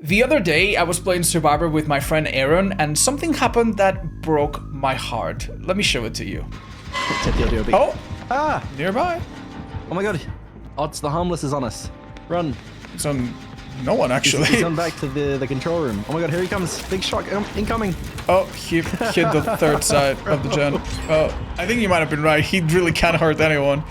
The other day, I was playing Survivor with my friend Aaron, and something happened that broke my heart. Let me show it to you. Oh! Ah! Nearby. Oh my god. The Harmless is on us. Run. It's on no one, actually. He's on back to the control room. Oh my god, here he comes. Big shock incoming. Oh, he hit the third side of the gen. Oh, I think you might have been right. He really can't hurt anyone.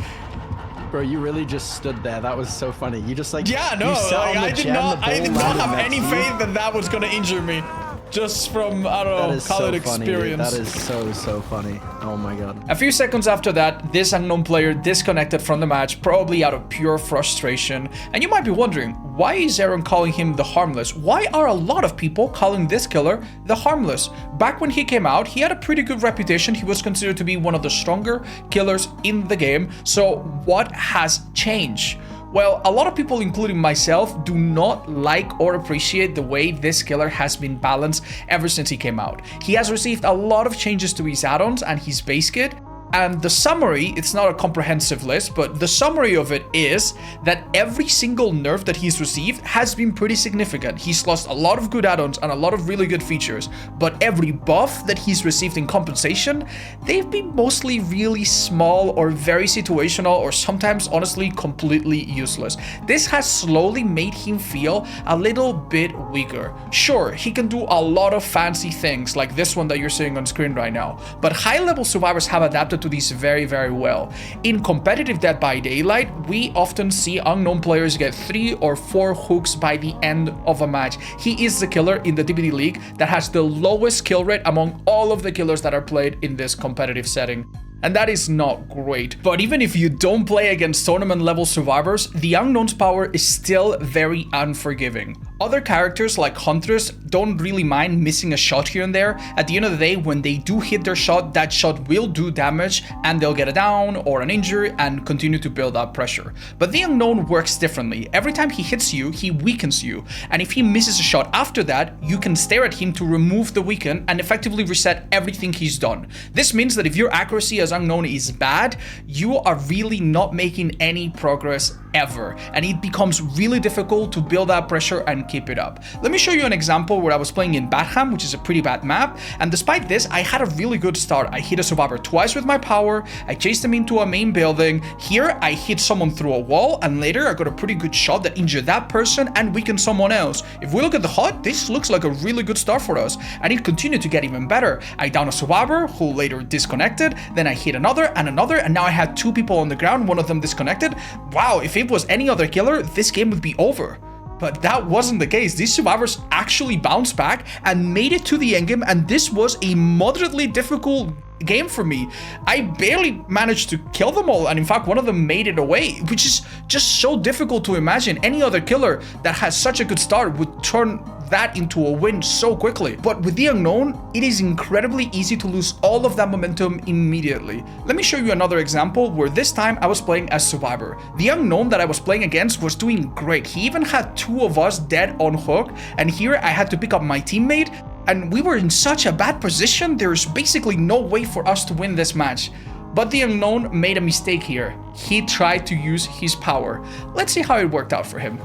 Bro, you really just stood there. That was so funny. You just like... Yeah, no, like, I did not have any faith that that was gonna injure me. Just from, I don't know, college experience. That is so funny. Oh my god. A few seconds after that, this unknown player disconnected from the match, probably out of pure frustration. And you might be wondering, why is Aaron calling him the Harmless? Why are a lot of people calling this killer the Harmless? Back when he came out, he had a pretty good reputation. He was considered to be one of the stronger killers in the game. So what has changed? Well, a lot of people, including myself, do not like or appreciate the way this killer has been balanced ever since he came out. He has received a lot of changes to his add-ons and his base kit. And the summary, it's not a comprehensive list, but the summary of it is that every single nerf that he's received has been pretty significant. He's lost a lot of good add-ons and a lot of really good features, but every buff that he's received in compensation, they've been mostly really small or very situational, or sometimes honestly completely useless. This has slowly made him feel a little bit weaker. Sure, he can do a lot of fancy things like this one that you're seeing on screen right now, but high-level survivors have adapted to these very well. In competitive Dead by Daylight, we often see unknown players get 3 or 4 hooks by the end of a match. He is the killer in the DBD League that has the lowest kill rate among all of the killers that are played in this competitive setting. And that is not great. But even if you don't play against tournament level survivors, the Unknown's power is still very unforgiving. Other characters like Hunters don't really mind missing a shot here and there. At the end of the day, when they do hit their shot, that shot will do damage and they'll get a down or an injury and continue to build up pressure. But the Unknown works differently. Every time he hits you, he weakens you. And if he misses a shot after that, you can stare at him to remove the weaken and effectively reset everything he's done. This means that if your accuracy as Unknown is bad, you are really not making any progress ever, and it becomes really difficult to build that pressure and keep it up. Let me show you an example where I was playing in Batham, which is a pretty bad map, and despite this, I had a really good start. I hit a survivor twice with my power, I chased him into a main building. Here, I hit someone through a wall, and later I got a pretty good shot that injured that person and weakened someone else. If we look at the HUD, this looks like a really good start for us, and it continued to get even better. I downed a survivor who later disconnected, then I hit another, and now I had 2 people on the ground, one of them disconnected. Wow, if it was any other killer, this game would be over. But that wasn't the case. These survivors actually bounced back and made it to the endgame, and this was a moderately difficult game for me. I barely managed to kill them all, and in fact one of them made it away, which is just so difficult to imagine. Any other killer that has such a good start would turn that into a win so quickly. But with the Unknown, it is incredibly easy to lose all of that momentum immediately. Let me show you another example where this time I was playing as Survivor. The Unknown that I was playing against was doing great. He even had 2 of us dead on hook, and here I had to pick up my teammate, and we were in such a bad position, there's basically no way for us to win this match. But the Unknown made a mistake here. He tried to use his power. Let's see how it worked out for him.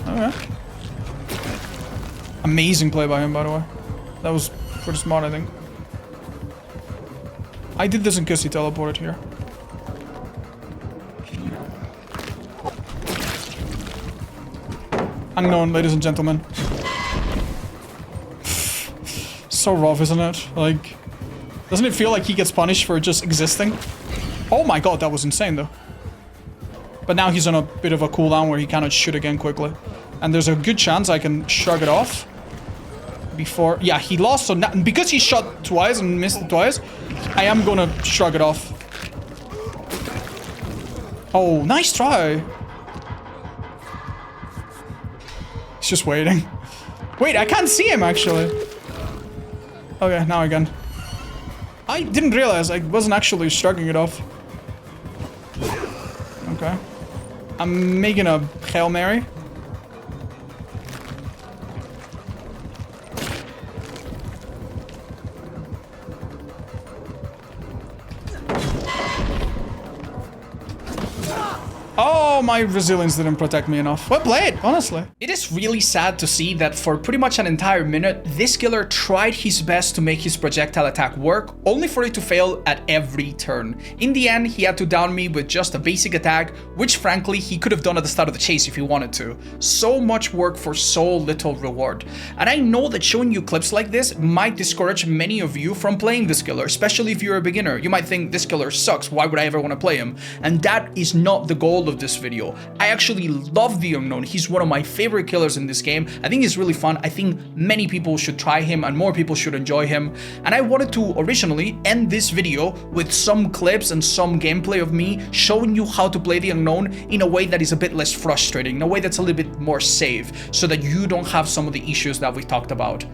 Okay. Amazing play by him, by the way. That was pretty smart, I think. I did this in case he teleported here. Unknown, ladies and gentlemen. So rough, isn't it? Like, doesn't it feel like he gets punished for just existing? Oh my god, that was insane, though. But now he's on a bit of a cooldown where he cannot shoot again quickly. And there's a good chance I can shrug it off before... Yeah, he lost, so now, because he shot twice and missed it twice, I am gonna shrug it off. Oh, nice try. He's just waiting. Wait, I can't see him, actually. Okay, now again. I didn't realize I wasn't actually shrugging it off. Okay. I'm making a Hail Mary. Oh my resilience didn't protect me enough. Well played, honestly. It is really sad to see that for pretty much an entire minute, this killer tried his best to make his projectile attack work, only for it to fail at every turn. In the end, he had to down me with just a basic attack, which frankly, he could have done at the start of the chase if he wanted to. So much work for so little reward. And I know that showing you clips like this might discourage many of you from playing this killer, especially if you're a beginner. You might think this killer sucks, why would I ever want to play him? And that is not the goal of this video. I actually love the Unknown. He's one of my favorite killers in this game. I think he's really fun. I think many people should try him and more people should enjoy him. And I wanted to originally end this video with some clips and some gameplay of me showing you how to play the Unknown in a way that is a bit less frustrating, in a way that's a little bit more safe, so that you don't have some of the issues that we talked about.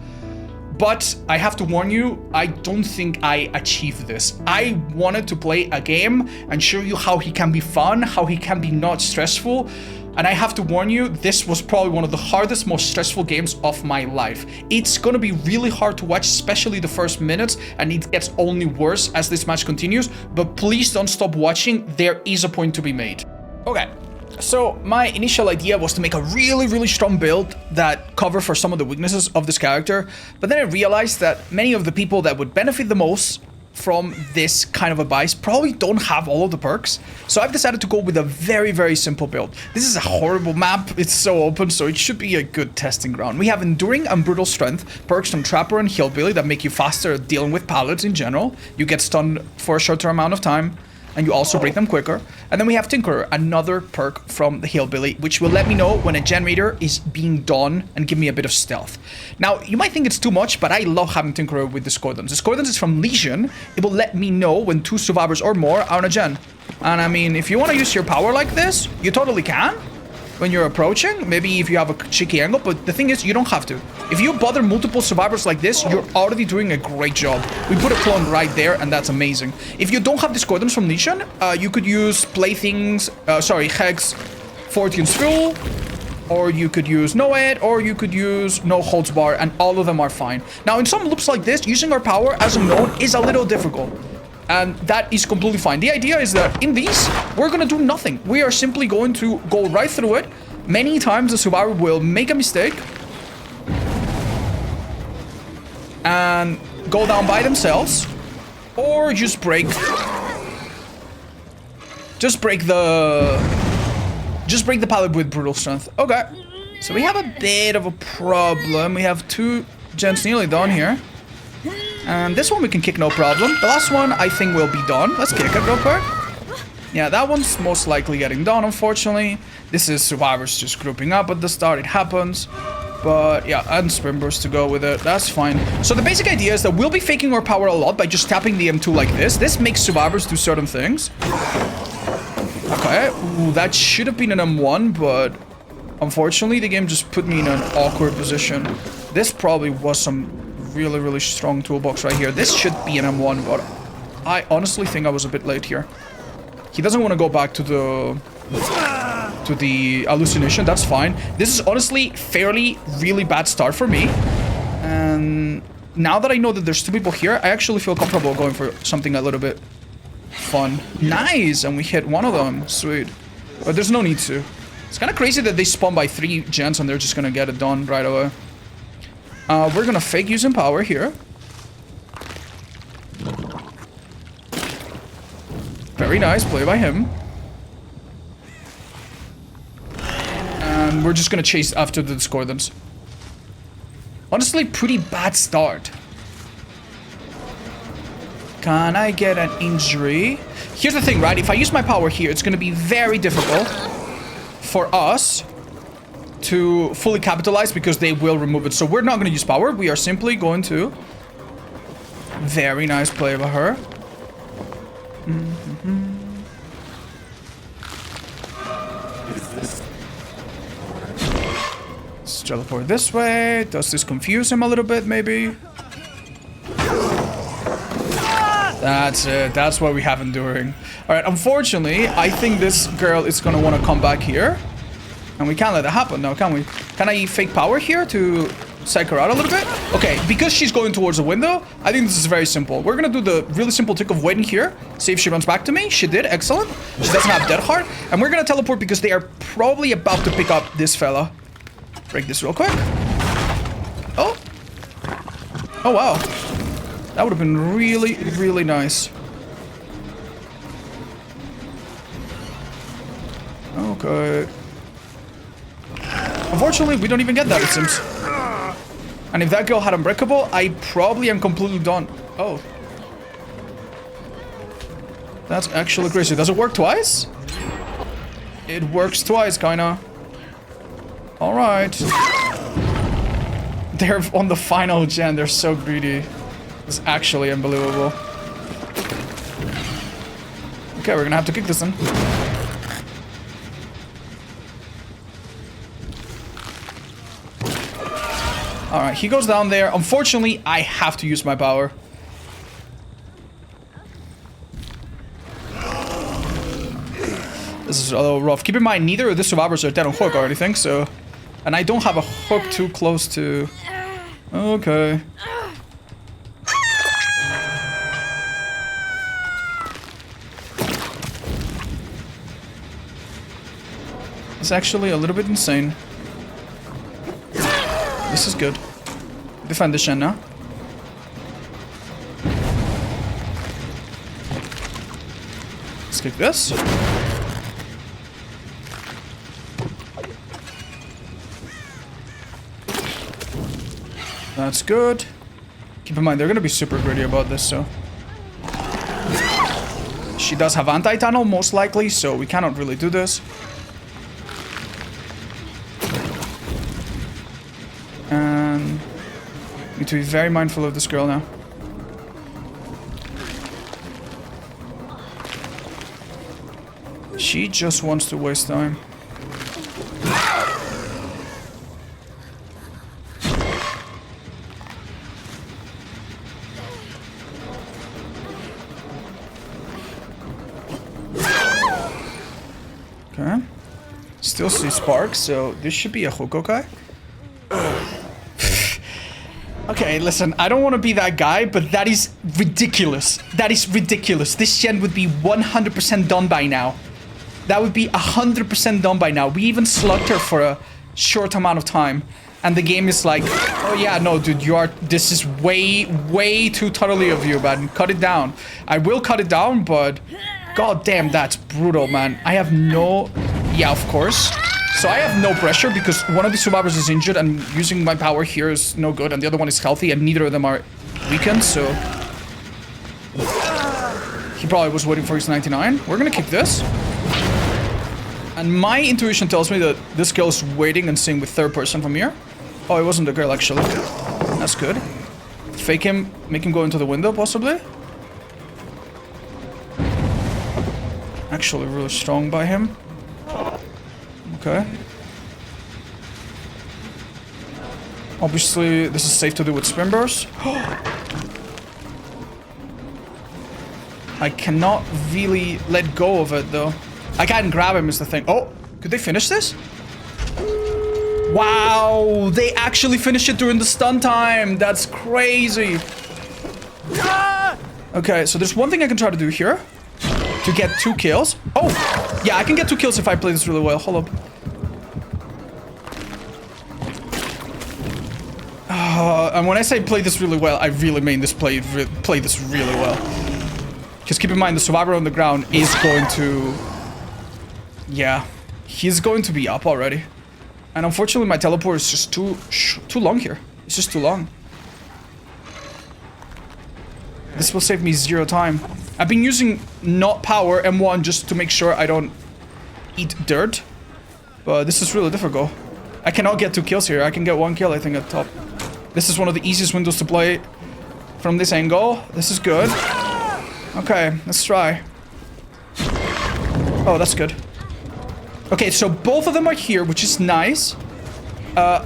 But I have to warn you, I don't think I achieved this. I wanted to play a game and show you how he can be fun, how he can be not stressful. And I have to warn you, this was probably one of the hardest, most stressful games of my life. It's gonna be really hard to watch, especially the first minutes, and it gets only worse as this match continues. But please don't stop watching, there is a point to be made. Okay. So my initial idea was to make a really strong build that cover for some of the weaknesses of this character, but then I realized that many of the people that would benefit the most from this kind of advice probably don't have all of the perks. So I've decided to go with a very simple build. This is a horrible map, it's so open, so it should be a good testing ground. We have Enduring and Brutal Strength, perks from Trapper and Hillbilly that make you faster at dealing with pallets in general. You get stunned for a shorter amount of time, and you also break them quicker. And then we have Tinkerer, another perk from the Hillbilly, which will let me know when a generator is being done and give me a bit of stealth. Now, you might think it's too much, but I love having Tinkerer with Discordance. Discordance is from Legion. It will let me know when 2 survivors or more are on a gen. And I mean, if you want to use your power like this, you totally can. When you're approaching, maybe if you have a cheeky angle, but the thing is, you don't have to. If you bother multiple survivors like this, you're already doing a great job. We put a clone right there, and that's amazing. If you don't have Discordance from Legion, you could use Playthings, Hex, Fortune's Fuel, or you could use No Ed, or you could use No Holds Bar, and all of them are fine. Now, in some loops like this, using our power as a node is a little difficult. And that is completely fine. The idea is that in these, we're gonna do nothing. We are simply going to go right through it. Many times the survivor will make a mistake and go down by themselves, or just break the pallet with Brutal Strength. Okay, so we have a bit of a problem. We have 2 gens nearly done here. And this one we can kick no problem. The last one I think will be done. Let's kick it real quick. Yeah, that one's most likely getting done, unfortunately. This is survivors just grouping up at the start. It happens. But yeah, and Spin Burst to go with it. That's fine. So the basic idea is that we'll be faking our power a lot by just tapping the M2 like this. This makes survivors do certain things. Okay. Ooh, that should have been an M1, but unfortunately the game just put me in an awkward position. This probably was some really strong toolbox right here. This should be an M1, but I honestly think I was a bit late here. He doesn't want to go back to the hallucination. That's fine. This is honestly really bad start for me. And now that I know that there's 2 people here, I actually feel comfortable going for something a little bit fun. Nice, and we hit one of them. Sweet. But there's no need to. It's kind of crazy that they spawn by 3 gens and they're just gonna get it done right away. We're gonna fake using power here. Very nice play by him. And we're just gonna chase after the Discordance. Honestly, pretty bad start. Can I get an injury? Here's the thing, right? If I use my power here, it's gonna be very difficult for us to fully capitalize because they will remove it. So we're not going to use power. We are simply going to... Very nice play by her. Let's teleport this way. Does this confuse him a little bit, maybe? That's it. That's what we have Enduring. Alright, unfortunately, I think this girl is going to want to come back here. And we can't let that happen now, can we? Can I fake power here to psych her out a little bit. Okay, because she's going towards the window, I think this is very simple. We're gonna do the really simple trick of waiting here. See if she runs back to me. She did. Excellent. She doesn't have Dead Heart. And we're gonna teleport because they are probably about to pick up this fella. Break this real quick. Oh. Oh, wow. That would have been really, really nice. Okay. Unfortunately, we don't even get that, it seems. And if that girl had Unbreakable, I probably am completely done. Oh. That's actually crazy. Does it work twice? It works twice, kinda. Alright. They're on the final gen. They're so greedy. It's actually unbelievable. Okay, we're gonna have to kick this in. Alright, he goes down there. Unfortunately, I have to use my power. This is a little rough. Keep in mind, neither of the survivors are dead on hook or anything, so... And I don't have a hook too close to... Okay. It's actually a little bit insane. This is good. Defend the Shen now. Let's kick this. That's good. Keep in mind, they're gonna be super greedy about this, so... She does have anti-tunnel, most likely, so we cannot really do this. And... Need to be very mindful of this girl now. She just wants to waste time. Okay. Still see sparks, so this should be a Hokokai. Okay, listen, I don't want to be that guy, but that is ridiculous. That is ridiculous. This gen would be 100% done by now. That would be 100% done by now. We even slugged her for a short amount of time. And the game is like, oh yeah, no, dude, this is way too totally of you, man. Cut it down. I will cut it down, but god damn, that's brutal, man. I have no... Yeah, of course. So I have no pressure because one of the survivors is injured and using my power here is no good. And the other one is healthy and neither of them are weakened, so... He probably was waiting for his 99. We're gonna kick this. And my intuition tells me that this girl is waiting and seeing with third person from here. Oh, it wasn't the girl, actually. That's good. Fake him, make him go into the window, possibly. Actually, really strong by him. Okay. Obviously, this is safe to do with spin burst. I cannot really let go of it, though. I can't grab him is the thing. Oh, could they finish this? Wow, they actually finished it during the stun time. That's crazy. Okay, so there's one thing I can try to do here. To get 2 kills. Oh, yeah, I can get 2 kills if I play this really well. Hold up. And when I say play this really well, I really mean this play this really well. Just keep in mind, the survivor on the ground is going to... Yeah, he's going to be up already. And unfortunately, my teleport is just too long here. It's just too long. This will save me 0 time. I've been using not power M1 just to make sure I don't eat dirt. But this is really difficult. I cannot get 2 kills here. I can get 1 kill, I think, at top. This is one of the easiest windows to play from this angle. This is good. Okay, let's try. Oh, that's good. Okay, so both of them are here, which is nice. They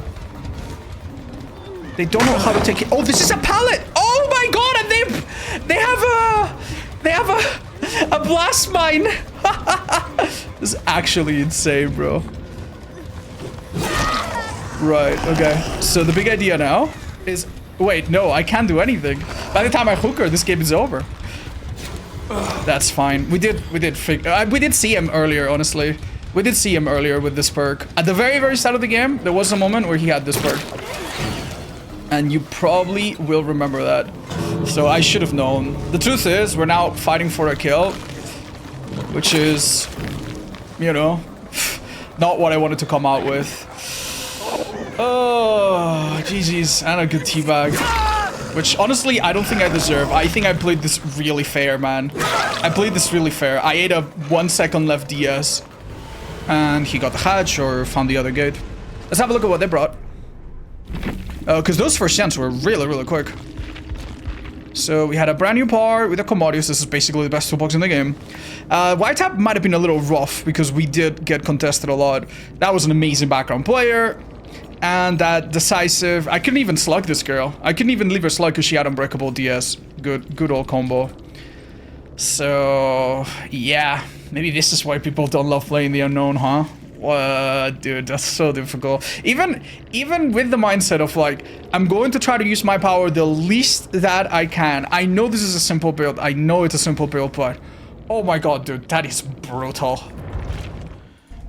don't know how to take it. Oh, this is a pallet! Oh my god, and they have a blast mine. This is actually insane, bro. Right, okay. So the big idea now is... Wait, no, I can't do anything. By the time I hook her, this game is over. That's fine. We did see him earlier, honestly. We did see him earlier with this perk. At the very, very start of the game, there was a moment where he had this perk. And you probably will remember that. So I should have known. The truth is, we're now fighting for a kill. Which is, you know, not what I wanted to come out with. Oh, GG's. And a good teabag. Which, honestly, I don't think I deserve. I think I played this really fair, man. I played this really fair. I ate a 1 second left DS. And he got the hatch or found the other gate. Let's have a look at what they brought. Because those first gens were really, really quick. So we had a brand new par with a Commodious. This is basically the best toolbox in the game. White Tap might have been a little rough because we did get contested a lot. That was an amazing background player. And that decisive... I couldn't even slug this girl. I couldn't even leave her slug because she had unbreakable DS. Good old combo. So, yeah. Maybe this is why people don't love playing the unknown, huh? What, dude, that's so difficult. Even with the mindset of like, I'm going to try to use my power the least that I can. I know this is a simple build. I know it's a simple build, but oh my god, dude, that is brutal.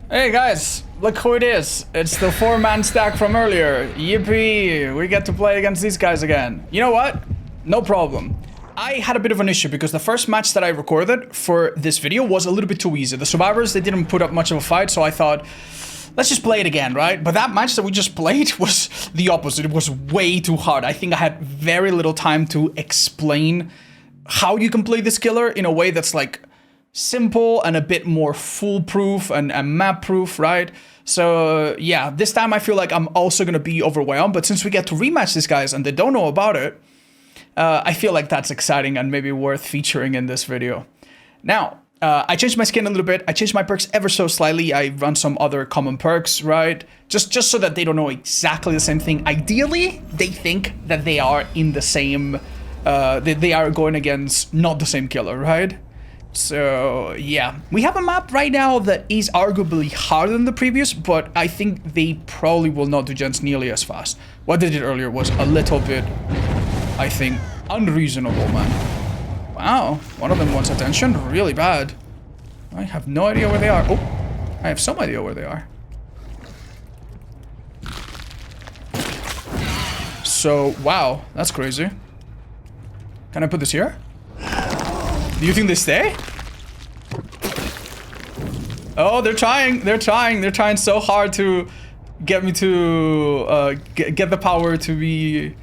Hey guys, look who it is. It's the 4-man stack from earlier. Yippee, we get to play against these guys again. You know what? No problem. I had a bit of an issue because the first match that I recorded for this video was a little bit too easy. The survivors, they didn't put up much of a fight, so I thought, let's just play it again, right? But that match that we just played was the opposite. It was way too hard. I think I had very little time to explain how you can play this killer in a way that's like simple and a bit more foolproof and map-proof, right? So yeah, this time I feel like I'm also gonna be overwhelmed, but since we get to rematch these guys and they don't know about it, I feel like that's exciting and maybe worth featuring in this video. Now, I changed my skin a little bit. I changed my perks ever so slightly. I run some other common perks, right? Just so that they don't know exactly the same thing. Ideally, they think that they are in the same... they are going against not the same killer, right? So, yeah. We have a map right now that is arguably harder than the previous, but I think they probably will not do gens nearly as fast. What they did earlier was a little bit... I think unreasonable, man. Wow, one of them wants attention really bad. I have no idea where they are. Oh, I have some idea where they are. So, wow, that's crazy. Can I put this here? Do you think they stay? Oh, they're trying. They're trying so hard to get me to get the power to be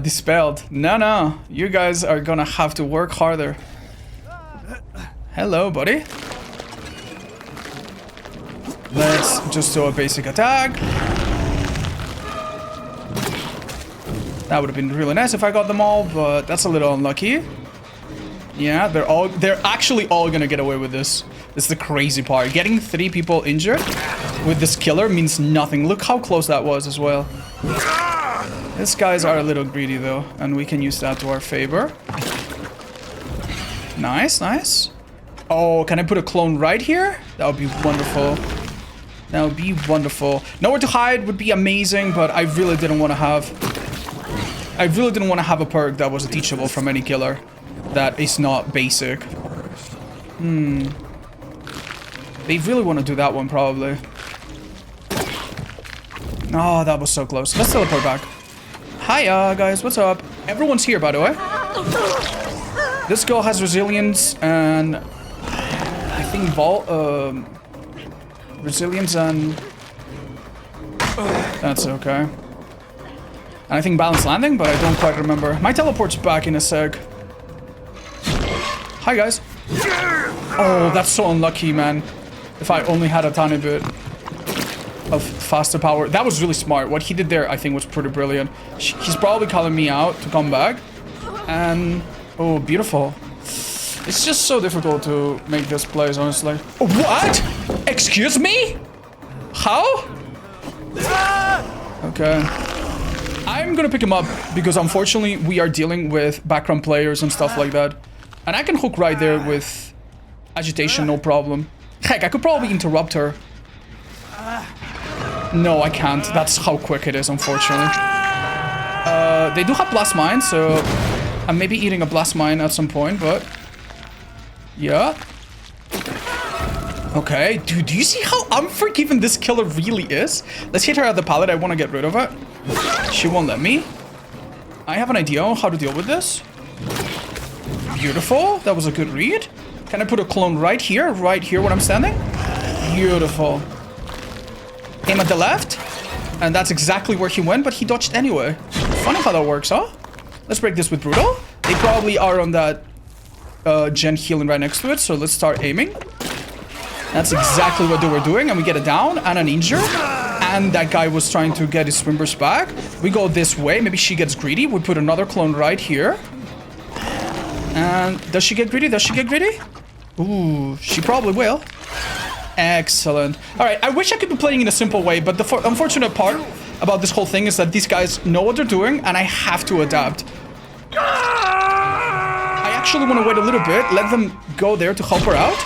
dispelled. No, you guys are gonna have to work harder. Hello, buddy. Let's just do a basic attack. That would have been really nice if I got them all, but that's a little unlucky. Yeah, they're actually all gonna get away with this. This is the crazy part. Getting 3 people injured with this killer means nothing. Look how close that was as well. These guys are a little greedy though, and we can use that to our favor. Nice, nice. Oh, can I put a clone right here? That would be wonderful. That would be wonderful. Nowhere to hide would be amazing, but I really didn't want to have... I really didn't want to have a perk that was teachable from any killer. That is not basic. They really want to do that one, probably. Oh, that was so close. Let's teleport back. Hiya, guys. What's up? Everyone's here, by the way. This girl has resilience and... I think resilience and... That's okay. And I think balanced landing, but I don't quite remember. My teleport's back in a sec. Hi, guys. Oh, that's so unlucky, man. If I only had a tiny bit of faster power. That was really smart. What he did there, I think, was pretty brilliant. He's probably calling me out to come back. And... Oh, beautiful. It's just so difficult to make this plays, honestly. What? Excuse me? How? Okay. I'm gonna pick him up because unfortunately we are dealing with background players and stuff like that. And I can hook right there with agitation, no problem. Heck, I could probably interrupt her. No, I can't. That's how quick it is, unfortunately. They do have Blast Mine, so I'm maybe eating a Blast Mine at some point, but... Yeah. Okay, dude, do you see how unforgiving this killer really is? Let's hit her at the pallet. I want to get rid of it. She won't let me. I have an idea on how to deal with this. Beautiful. That was a good read. Can I put a clone right here when I'm standing? Beautiful. Aim at the left. And that's exactly where he went, but he dodged anyway. Funny how that works, huh? Let's break this with Brutal. They probably are on that gen healing right next to it, so let's start aiming. That's exactly what they were doing, and we get a down and an injure. And that guy was trying to get his swim burst back. We go this way. Maybe she gets greedy. We put another clone right here. And does she get greedy? Does she get greedy? Ooh, she probably will. Excellent. All right, I wish I could be playing in a simple way, but the unfortunate part about this whole thing is that these guys know what they're doing, and I have to adapt. I actually want to wait a little bit, let them go there to help her out.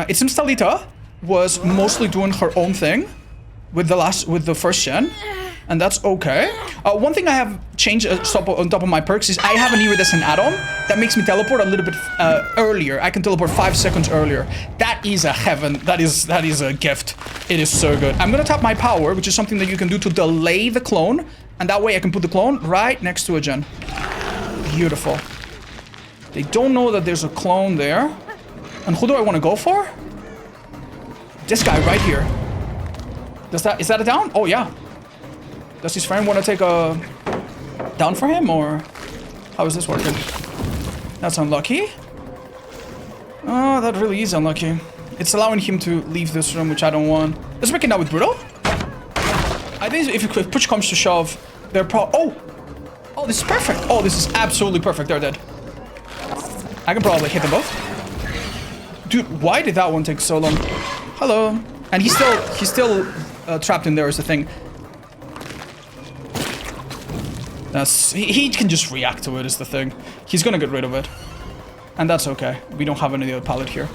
It seems Talita was mostly doing her own thing with the first gen, and that's okay. One thing I have changed on top of my perks is I have an iridescent add-on that makes me teleport a little bit earlier. I can teleport 5 seconds earlier. That is a heaven. That is a gift. It is so good. I'm gonna tap my power, which is something that you can do to delay the clone, and that way I can put the clone right next to a gen. Beautiful. They don't know that there's a clone there. And who do I want to go for? This guy right here. Is that a down? Oh yeah. Does his friend want to take a down for him, or how is this working? That's unlucky. Oh, that really is unlucky. It's allowing him to leave this room, which I don't want. Let's break it now with Brutal. I think if push comes to shove, they're Oh, this is perfect. Oh, this is absolutely perfect. They're dead. I can probably hit them both. Dude, why did that one take so long? Hello. And he's still trapped in there is the thing. He can just react to it is the thing. He's gonna get rid of it. And that's okay. We don't have any other pallet here.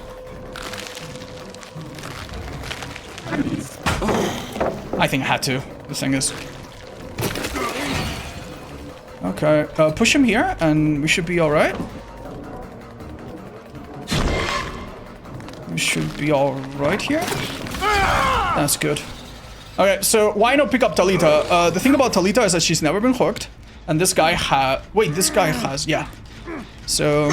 I think I had to. The thing is. Okay, push him here and we should be alright. We should be alright here. That's good. Okay, so why not pick up Talita? The thing about Talita is that she's never been hooked. And this guy this guy has, yeah. So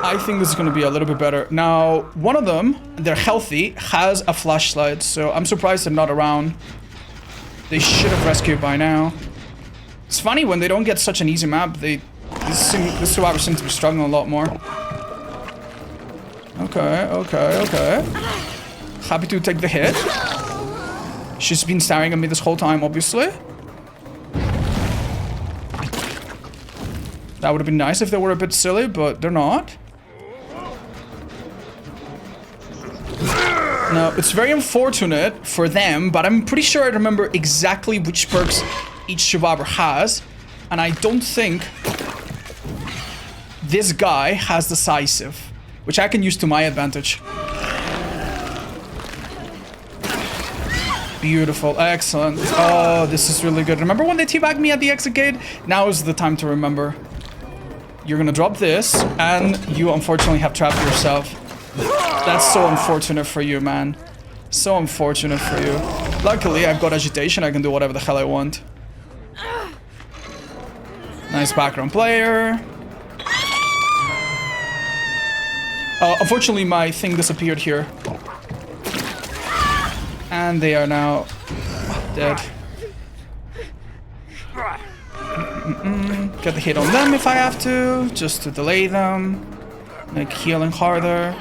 I think this is gonna be a little bit better. Now, one of them, they're healthy, has a flashlight, so I'm surprised they're not around. They should have rescued by now. It's funny when they don't get such an easy map, this survivor seems to be struggling a lot more. Okay. Happy to take the hit. She's been staring at me this whole time, obviously. That would have been nice if they were a bit silly, but they're not. Now, it's very unfortunate for them, but I'm pretty sure I remember exactly which perks each survivor has. And I don't think this guy has Decisive, which I can use to my advantage. Beautiful. Excellent. Oh, this is really good. Remember when they teabagged me at the exit gate? Now is the time to remember. You're gonna drop this, and you unfortunately have trapped yourself. That's so unfortunate for you, man. So unfortunate for you. Luckily, I've got agitation. I can do whatever the hell I want. Nice background player. Unfortunately, my thing disappeared here. And they are now dead. Get the hit on them if I have to, just to delay them. Make healing harder.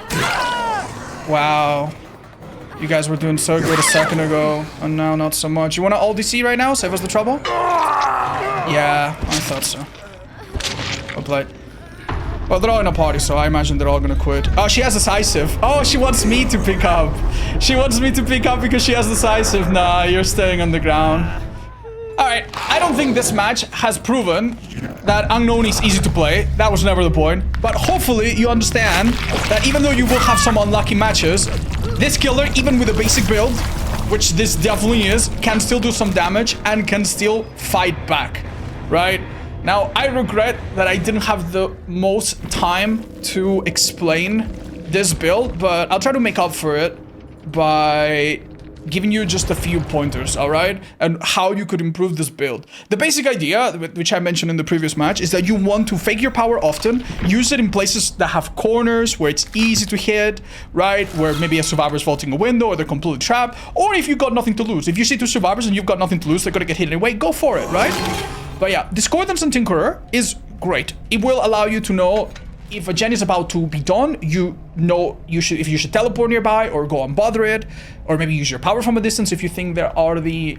Wow. You guys were doing so good a second ago, and now not so much. You want to all DC right now? Save us the trouble? Yeah, I thought so. Well played. Well, they're all in a party, so I imagine they're all gonna quit. Oh, she has Decisive. Oh, she wants me to pick up. She wants me to pick up because she has Decisive. Nah, you're staying on the ground. Alright, I don't think this match has proven that Unknown is easy to play. That was never the point. But hopefully you understand that even though you will have some unlucky matches, This killer, even with a basic build, which this definitely is, can still do some damage and can still fight back, right? Now, I regret that I didn't have the most time to explain this build, but I'll try to make up for it by giving you just a few pointers, all right? And how you could improve this build. The basic idea, which I mentioned in the previous match, is that you want to fake your power often, use it in places that have corners, where it's easy to hit, right? Where maybe a survivor's vaulting a window, or they're completely trapped, or if you've got nothing to lose. If you see two survivors and you've got nothing to lose, they're gonna get hit anyway, go for it, right? But yeah, Discordance and Tinkerer is great. It will allow you to know if a gen is about to be done, you know if you should teleport nearby or go unbother it, or maybe use your power from a distance if you think they're already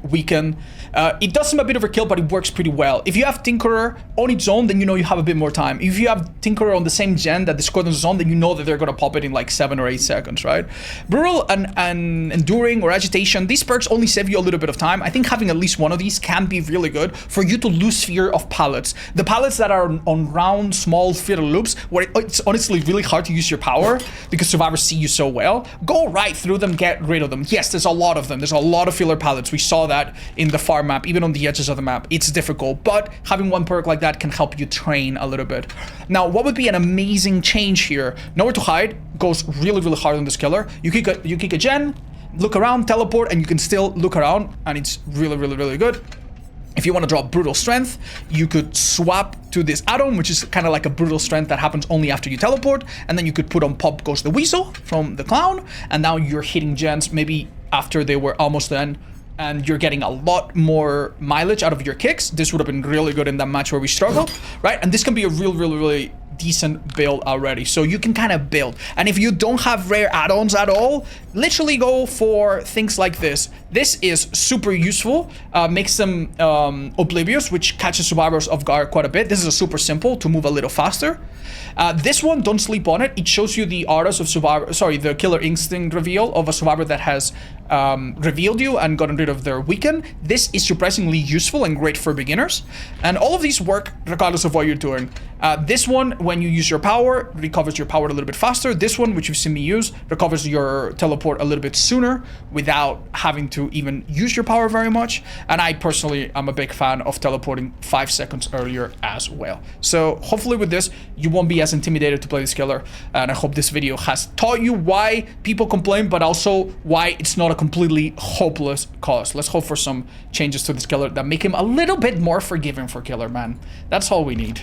weaken. It does seem a bit overkill, but it works pretty well. If you have Tinkerer on its own, then you know you have a bit more time. If you have Tinkerer on the same gen that Discordance is on, then you know that they're gonna pop it in like 7 or 8 seconds, right? Brutal and Enduring or Agitation, these perks only save you a little bit of time. I think having at least one of these can be really good for you to lose fear of pallets. The pallets that are on round, small, fatal loops, where it's honestly really hard to use your power because survivors see you so well, go right through them, get rid of them. Yes, there's a lot of them. There's a lot of filler pallets. We saw that in the far map, even on the edges of the map. It's difficult, but having one perk like that can help you train a little bit. Now, what would be an amazing change here? Nowhere to Hide goes really, really hard on this killer. You kick a gen, look around, teleport, and you can still look around, and it's really, really, really good. If you want to drop Brutal Strength, you could swap to this add-on, which is kind of like a Brutal Strength that happens only after you teleport, and then you could put on Pop Goes the Weasel from the Clown, and now you're hitting gens maybe after they were almost done, and you're getting a lot more mileage out of your kicks. This would have been really good in that match where we struggled, right? And this can be a really decent build already. So you can kind of build. And if you don't have rare add-ons at all, literally go for things like this. This is super useful. Makes them oblivious, which catches survivors off guard quite a bit. This is a super simple to move a little faster. This one, don't sleep on it. It shows you the auras of the killer instinct reveal of a survivor that has revealed you and gotten rid of their weaken. This is surprisingly useful and great for beginners. And all of these work regardless of what you're doing. This one, when you use your power, recovers your power a little bit faster. This one, which you've seen me use, recovers your teleport a little bit sooner without having to even use your power very much. And I personally am a big fan of teleporting 5 seconds earlier as well. So hopefully with this, you won't be as intimidated to play this killer. And I hope this video has taught you why people complain, but also why it's not a completely hopeless cause. Let's hope for some changes to this killer that make him a little bit more forgiving for Killer Man. That's all we need.